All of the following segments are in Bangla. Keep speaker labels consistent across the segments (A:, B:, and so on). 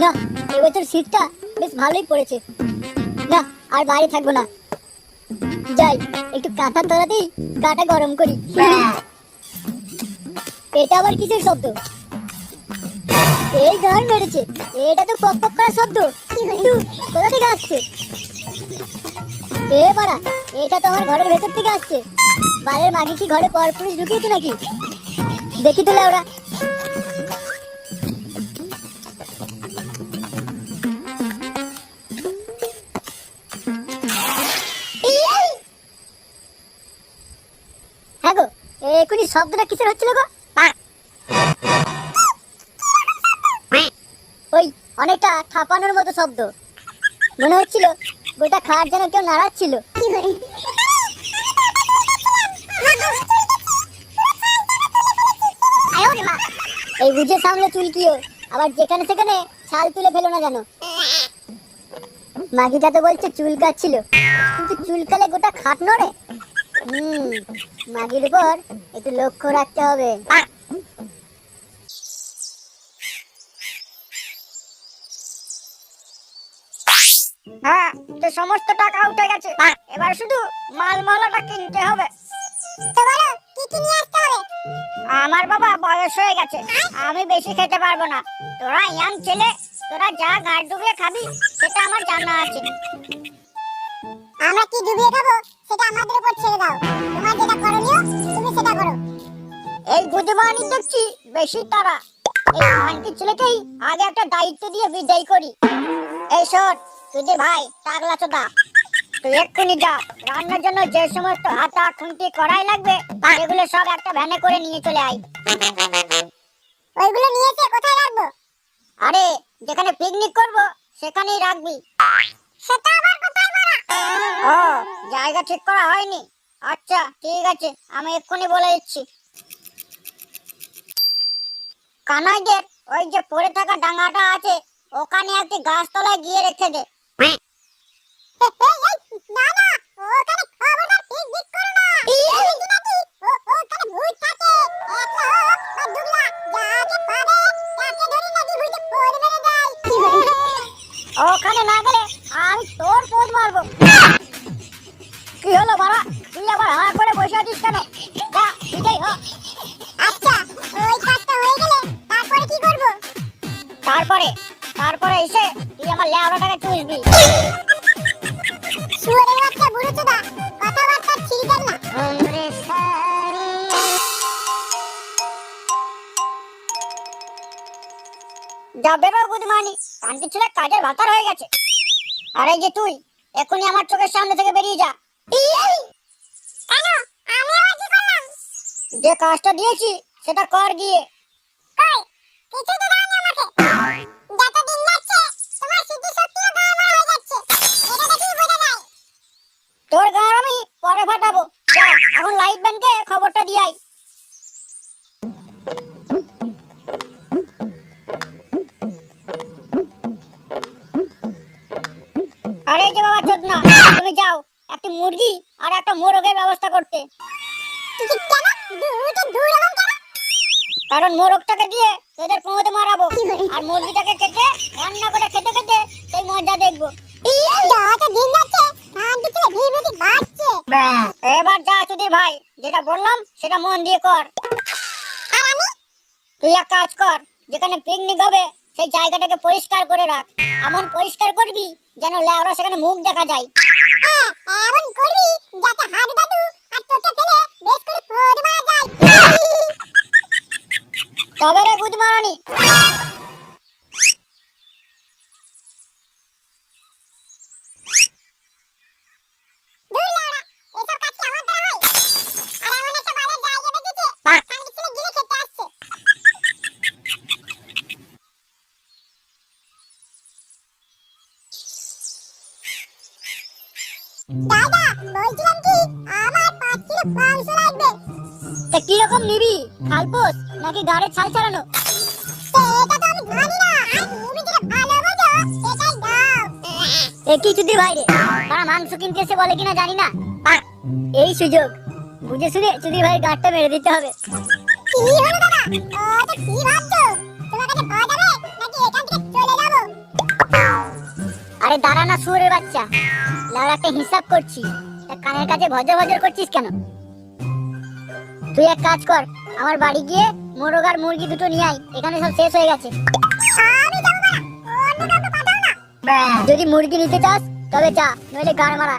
A: না, এবছর শীতটা বেশ ভালোই পড়েছে। না, আর বাইরে থাকবো না, যাই একটু কাঁথার তলাতেই গাটা গরম করি। এটা আবার কিসের শব্দ? এই গান মেরেছে, এটা তো পক পক করার শব্দ। কিন্তু কোথা থেকে আসছে? এ বাড়া, এটা তো আমার ঘরের ভেতর থেকে আসছে। বাইরের মাগি কি ঘরে পরপুরুষ ঢুকিয়েছে নাকি? দেখি তো লেওরা। হ্যাঁ গো, এখনই শব্দটা কিসের হচ্ছিল গো? ওই অনেকটা থাপানোর মতো শব্দ মনে হচ্ছিল, গোটা খাট যেন কেউ নাড়াচ্ছিল। এই বুঝে সামনে চুলকিও, আবার যেখানে সেখানে ছাল তুলে ফেলো না জানো। মাগিটা তো বলছে চুল কাটছিল, কিন্তু চুলকালে গোটা খাট নড়ে। মাগির উপর একটু লক্ষ্য রাখতে হবে।
B: হ্যাঁ, তো সমস্ত টাকা উঠে গেছে, এবার শুধু মাল মালাটা কিনতে হবে।
C: তো বলো কি কি নিয়ে আসতে হবে?
B: আমার বাবা বয়স হয়ে গেছে, আমি বেশি খেতে পারবো না। তোরা ইয়াং ছেলে, তোরা যা গাড় ডুবিয়ে খাবি সেটা আমার জানা আছে।
C: আমরা কি ডুবিয়ে খাবো সেটা আমাদের উপর ছেড়ে দাও। তোমার যেটা করণীয় তুমি সেটা করো।
B: এই বুঝবানি দেখছি বেশি তারা। এই আন্টি ছেলেকেই আগে একটা দায়িত্ব দিয়ে বিদায় করি। এই শোন তুই ভাই টাগলা চোদা, তুই এক্ষুনি যা, রান্নার জন্য যে সমস্ত হাতা খুন্তি কড়াই লাগবে এগুলো সব একটা ভ্যানে করে নিয়ে চলে আয়।
C: ওইগুলো নিয়ে এসে কোথায় রাখবো?
B: আরে যেখানে পিকনিক করব সেখানেই রাখবি।
C: সেটা আবার কোথায় বলা?
B: ও, জায়গা ঠিক করা হয়নি? আচ্ছা ঠিক আছে, আমি এক্ষুনি বলে দিচ্ছি। কানাইদের ওই যে পড়ে থাকা ডাঙাটা আছে, ওখানে একটি গাছতলায় গিয়ে রেখে দে।
C: না না, ওখানে খবরদার পিকনিক করো না। ওখানে ভূত থাকে। একলা হোক বা দুগলা, যাকে পাবে তাকে ধরে নাকি ভূতে পড়ে মেরে দেয়।
B: ওখানে না গেলে আমি তোর পোজ মারবো। কি হলো বাড়া, তুই আবার হা করে বসে আছিস কেন? যা বিদায় হ।
C: আচ্ছা, ওই কাজটা হয়ে গেলে তারপরে কি করব?
B: তারপরে তারপরে এসে তুই আমার লেওড়াটাকে চুষবি।
C: শুয়োরের বাচ্চা বুড়ো চোদা, কথাবার্তা ছিড়বেন না।
B: যা বেরো বুঝমানি, কান্তি ছেলে কাজের ভাতার হয়ে গেছে। আর এই যে তুই এখনই আমার চোখের সামনে থেকে বেরিয়ে যা।
C: কেন? আমি আবার কি করলাম?
B: যে কাজটা দিয়েছি সেটা কর গিয়ে।
C: কই, কিছু তো দাওনি আমাকে। যত দিন যাচ্ছে তোমার স্মৃতি শক্তিও গাঢ় হয়ে যাচ্ছে, এটা দেখেই বোঝা যায়।
B: তোর গাঁ আমি পরে ফাটাবো। যা এখন লাইট ম্যানকে খবরটা দিয়ে আয়। আরে যে বাবা চোদনা, তুমি যাও একটি মুরগি আর একটা মোরগের ব্যবস্থা করতে।
C: কেন? দুটো দূর এবং কেন?
B: কারণ মোরগটাকে দিয়ে তোদের কুঁয়োতে মারাবো, আর মুরগিটাকে কেটে রান্না করে খেতে খেতে সেই মজা দেখবো।
C: যত দিন যাচ্ছে শান্তি ছেলে ভিড় বাড়ছে।
B: এবার যা চুদির ভাই, যেটা বললাম সেটা মন দিয়ে কর।
C: আর আমি?
B: তুই এক কাজ কর, যেখানে পিকনিক হবে সেই জায়গাটাকে পরিষ্কার করে রাখ। এমন পরিষ্কার করবি যেন লেওরা সেখানে মুখ দেখা যায়।
C: হ্যাঁ, এমন করবি যাতে হাত দাদু আর তোকে ফেলে বেশ করে পড়ে মারা যায়।
B: তবে রে বুঝমানি।
C: দূর লাউড়া, এসব কাজ কি আমার দ্বারা হয়? আর এমন একটা বাজার জায়গা দেখেছে, শান্তি ছেলে গিলে খেতে আসছে। দাদা, বলছিলাম কি আমার 5 কিলো মাংস লাগবে।
B: তা কি রকম নিবি? খালপোস নাকি গাড়ির ছাল ছাড়ানো?
C: এটা তো আমি জানি না, আর তুমি যেটা ভালো বোঝো সেটাই দাও।
B: এ কি চুদির ভাই রে, তারা মাংস কিনতে এসে বলে কিনা জানি না। এই সুযোগ বুঝে শুনে চুদির ভাইয়ের গাঁটটা মেরে দিতে হবে।
C: কি হলো দাদা? তো কি ভাবছো? তোমার কাছে পাওয়া যাবে নাকি এখান থেকে চলে যাব?
A: শুয়োরের বাচ্চা, লাউর একটা হিসাব করছি, তা কানের কাছে ভজর ভজর করছিস কেন? তুই এক কাজ কর, আমার বাড়ি গিয়ে মোরগ আর মুরগি দুটো নিয়ে আয়, এখানে সব শেষ হয়ে গেছে।
C: আমি যাবো না, অন্য কাউকে পাঠাও না।
A: যদি মুরগি নিতে চাস তবে যা, নইলে গাড় মারা।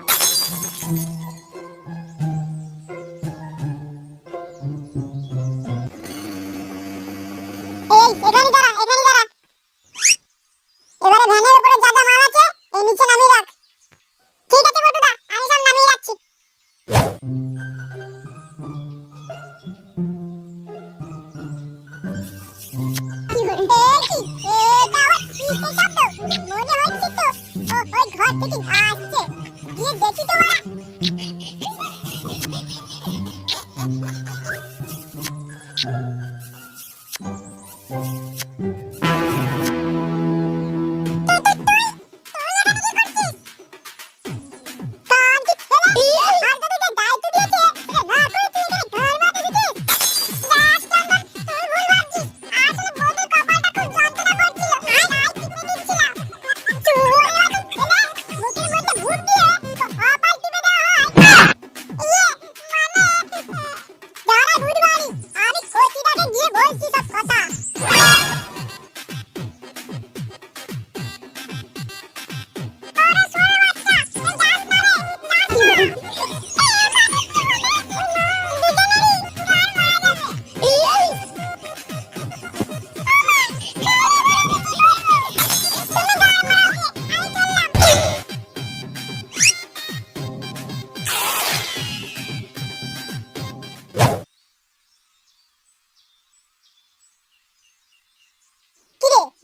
C: এই এখানে দাঁড়া, এখানে দাঁড়া। এবারে ভ্যানের উপরে যা যা মাল আছে এই নিচে নামিয়ে রাখ। ঠিক আছে বটুদা, আমি সব নামিয়ে রাখছি। কি হলো? এটা আবার কিসের শব্দ? মনে হচ্ছে তো ওই ঘর থেকে আসছে। গিয়ে দেখি তো ওরা।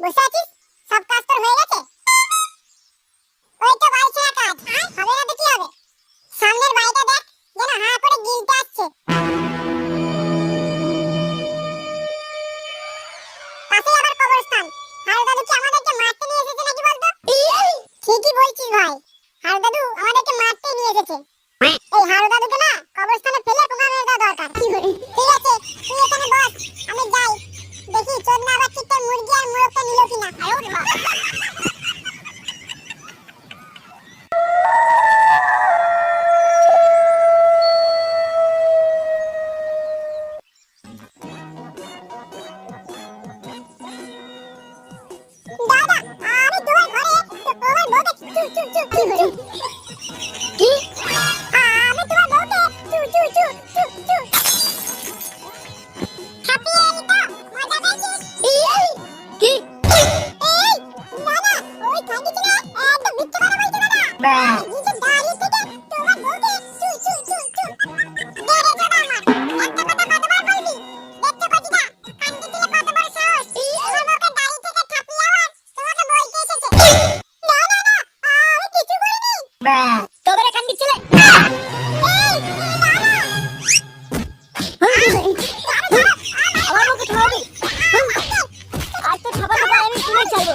C: বসে আছিস? সব কাজ তোর হয়ে গেছে? ওই তো বাড়ি ছেড়া কাজ, হবে না তো কি হবে? সামনের বাড়িটা দেখ, যেন হা করে গিলতে আসছে। পাশে আবার কবরস্থান। হারু দাদু কি আমাদেরকে মারতে নিয়ে এসেছে নাকি বলতো? ঠিকই বলছিস ভাই, হারু দাদু আমাদেরকে মারতে নিয়ে এসেছে। এই হারু দাদুকে না কবরস্থানে ফেলে পোকা মেরে দেওয়া দরকার। ঠিক আছে, তুই এখানে বস, আমি যাই। দেখি চোদনা আবার চিত্তে মুরগি আর মোরগটা নিল কিনা। দাদা, আমি তোমার ঘরে তোমার বউকে চু চু চু কি বলি?
A: কি?
C: আমি তোমার বউকে চু চু চু চু চু ছাপিয়ে এলি তো, মজা পেয়েছিস?
A: কি?
C: এই দাদা, ওই খান্ডিছি না, একদম মিথ্যে কথা বলছে দাদা। নিচে দাঁড়িয়ে থেকে তোমার বউকে চু চু চু চু বেড়ে যাবে আমার। একটা কথা কতবার বলবি? দেখতে পাচ্ছি না, খান্ডিছিলে কত বড় সাহস। আমার বউকে দাঁড়িয়ে থেকে থাপিয়ে আবার তোমাকে বলতে এসেছে। না না না, আমি কিছু বলিনি।
A: তবে রে কান্দি ছেলে।
C: এই দাদা,
A: আমার বউকে খাওয়াবি? আর তো খাবার খাবার আমি শুনে চাইবো।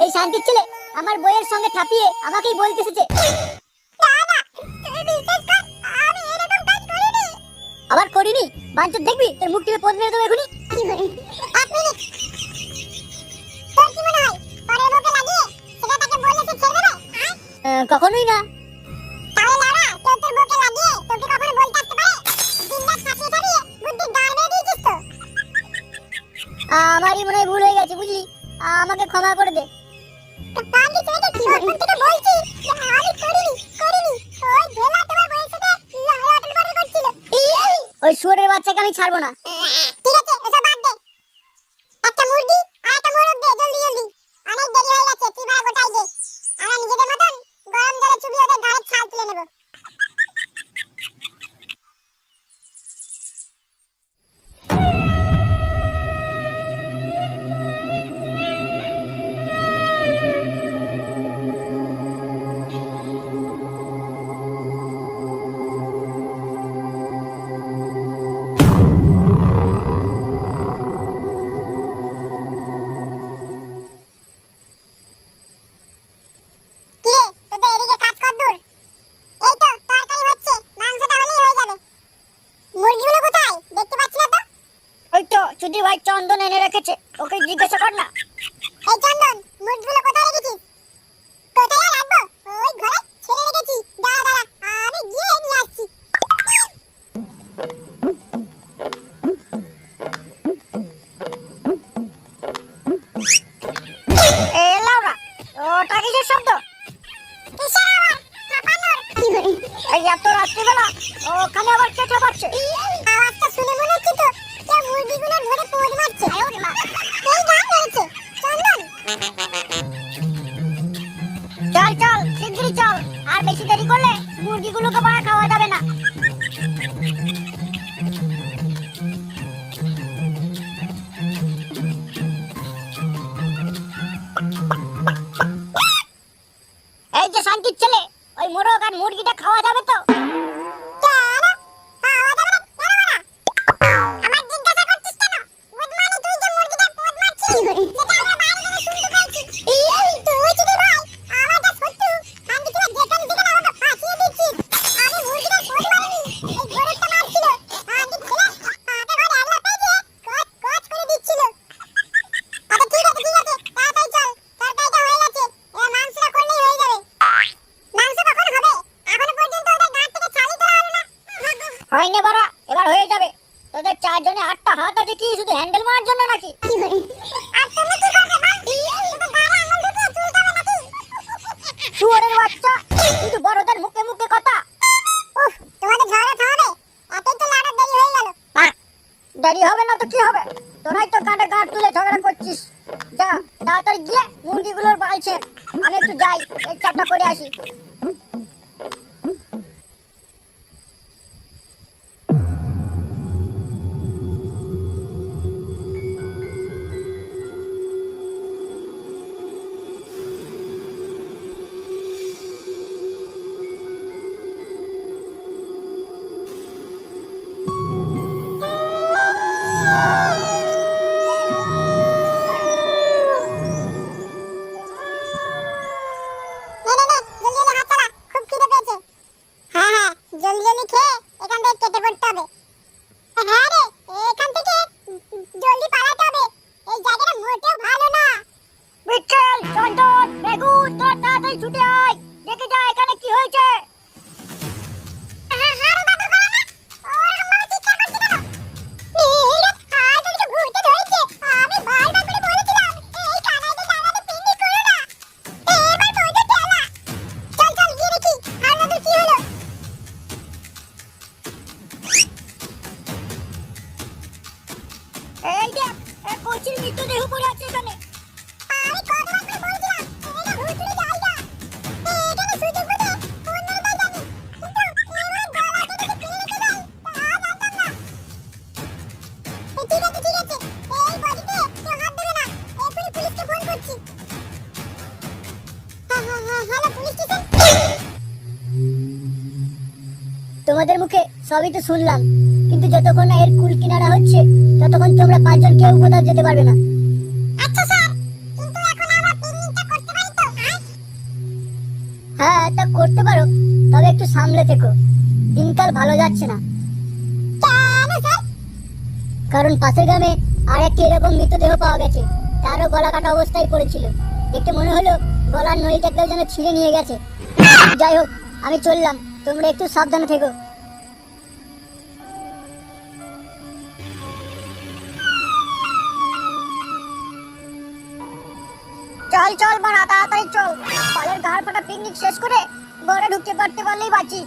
A: এই শান্তির ছেলে আমার বইয়ের সঙ্গে ঠাপিয়ে আমাকেই বলতে এসেছে। আবার করিনি? বাঞ্চত দেখবি তোর মুখ টিপে পদ মেরে দেবো এখনই। কখনোই না। আমারই মনে হয় ভুল হয়ে গেছে, বুঝলি? আমাকে ক্ষমা করে দে। ওই শুয়োরের বাচ্চাকে আমি ছাড়বো না।
C: ঠিক আছে, এসব বাদ দে। একটা মুরগি আর একটা মোরগ দে, জলদি জলদি। অনেক দেরি হয়ে গেছে, তুই ভাড়া গোটাই দে। আমরা নিজেদের মতন গরম জলে চুবিয়ে ওদের ঘাড়ের ছাল তুলে নেব।
B: ভাই চন্দন এনে রেখেছে, ওকে জিজ্ঞাসা কর না।
C: এই চন্দন, মুরগিগুলো কোথায় রেখেছিস? কোথায় আর রাখবো? ওই ঘরে ছেড়ে রেখেছি। দাঁড়া দাঁড়া, আমি গিয়ে নিয়ে আসছি।
B: এ লাউরা, ওটা কিসের শব্দ?
C: কিসের আওয়াজ? কাঁপানোর।
B: এই এত রাত্রিবেলা ওখানে আবার কে ঠাপাচ্ছে?
C: আওয়াজটা শুনে মনে হচ্ছে তো কেউ মুরগিগুলো ধরে পোজ মারছে। এই গান হয়েছে চন্দন।
B: চল চল, শিগগিরই চল, আর বেশি দেরি করলে মুরগিগুলোকে মারা খাওয়া যাবে না। এই যে শান্তির ছেলে, ওই মোরগ আর মুরগিটা খাওয়া যাবে তো?
C: কেন? পাওয়া যাবে না? কেন বলা? আমার জিজ্ঞাসা করছিস কেন? বুধমানি তুই যে মুরগিটা পোজ মারছিস, সেটা আমরা বাইরে থেকে শুনতে পেয়েছি। তুই যদি ভাই আমাদের শত্রু, আমি তোরা যেখান থেকে না আমাকে ফাঁসিয়ে দিচ্ছিস। আমি মুরগিটা পোজ মারিনি, এই গরুটা মারছিল। আমি ছেলে পাকে ঘরে আগলা পেয়েছে, কচ কচ করে দিচ্ছিল। আচ্ছা ঠিক আছে, তাড়াতাড়ি চল, তরকারিটা হয়ে গেছে, এবার মাংসটা করলেই হয়ে যাবে। মাংস কখন হবে? এখনো পর্যন্ত ওদের গাঁট থেকে ছালই তোলা হলো না।
B: হয়নি বাড়া, এবার হয়ে যাবে। তোদের চারজনে 8টা হাত আছে কি শুধু হ্যান্ডেল মারার জন্য নাকি?
C: আর তুমি কি করবে বল? শুধু গায়ে আঙুল ঢুকিয়ে চুলকাবে নাকি?
B: শুয়োরের বাচ্চা, শুধু বড়দের মুখে মুখে কথা।
C: উফ, তোমাদের ঝগড়া থামাবে? এতই তো লাড়ার দেরি হয়ে গেল।
B: দেরি হবে না তো কি হবে? তোরাই তো কাঁধে গাঁট তুলে ঝগড়া করছিস। যা তাড়াতাড়ি গিয়ে মুরগিগুলোর বাড়ছে, আমি একটু যাই, এই চাপটা করে আসি।
C: নে নে নে, জলদি জলদি হাত চালা, খুব খিদে পেয়েছে। হ্যাঁ হ্যাঁ, জলদি জলদি খেয়ে এখান থেকে কেটে পড়তে হবে। হ্যাঁ রে, এখান থেকে জলদি পালাতে হবে, এই জায়গাটা মোটেও ভালো না।
B: বিট্টেল, চন্দন, বেগুন, তোর তাড়াতাড়ি ছুটে আয়, দেখে যা এখানে কি হয়েছে।
C: হ্যাঁ হ্যাঁ রে বাবা, করো না। ওরকম ভাবে চিৎকার করছে কেন? এই রে, আর তো কিছু ঘুরতে ধরেছে। আমি বারবার করে বলেছিলাম, এই কানাইদের ডানাতে পিন্ডি করো না। এবার বোঝো ঠেলা। চল চল গিয়ে দেখি হারানোর কি হলো।
B: এই দেখ, এক কচির মৃতদেহ পড়ে আছে এখানে।
C: আমি কতবার করে বলছিলাম, এটা ভুতুড়ে জায়গা। এখানে সুযোগ মতো ফোন নাম্বার জানি, কিন্তু এবার গলা কেটে যে ফিরে রেখে দেয়, তা জানতাম না। ঠিক আছে, এই বডিতে কেউ হাত দেবে না, এখনই পুলিশকে ফোন করছি। Hello police station.
A: তোমাদের মুখে সবই তো শুনলাম, কিন্তু যতক্ষণ না এর কুল কিনারা হচ্ছে ততক্ষণ তোমরা 5 জন কেউ কোথাও যেতে পারবে না।
C: আচ্ছা স্যার, কিন্তু এখন আমরা পিকনিকটা করতে পারি তো?
A: হ্যাঁ, তা করতে পারো, তবে একটু সামলে থেকো, দিনকাল ভালো যাচ্ছে না।
C: কেন স্যার?
A: কারণ পাশের গ্রামে আর একটি এরকম মৃতদেহ পাওয়া গেছে, তারও গলা কাটা অবস্থায় পড়েছিল। দেখতে মনে হলো গলার নড়িটা কেউ যেন ছিঁড়ে নিয়ে গেছে। যাই হোক, আমি চললাম, তোমরা একটু সাবধানে থেকো।
B: চল চল বাড়া, তাড়াতাড়ি চল, পালের ঘাড় ফাটা পিকনিক শেষ করে ঘরে ঢুকতে পারলেই বাঁচি।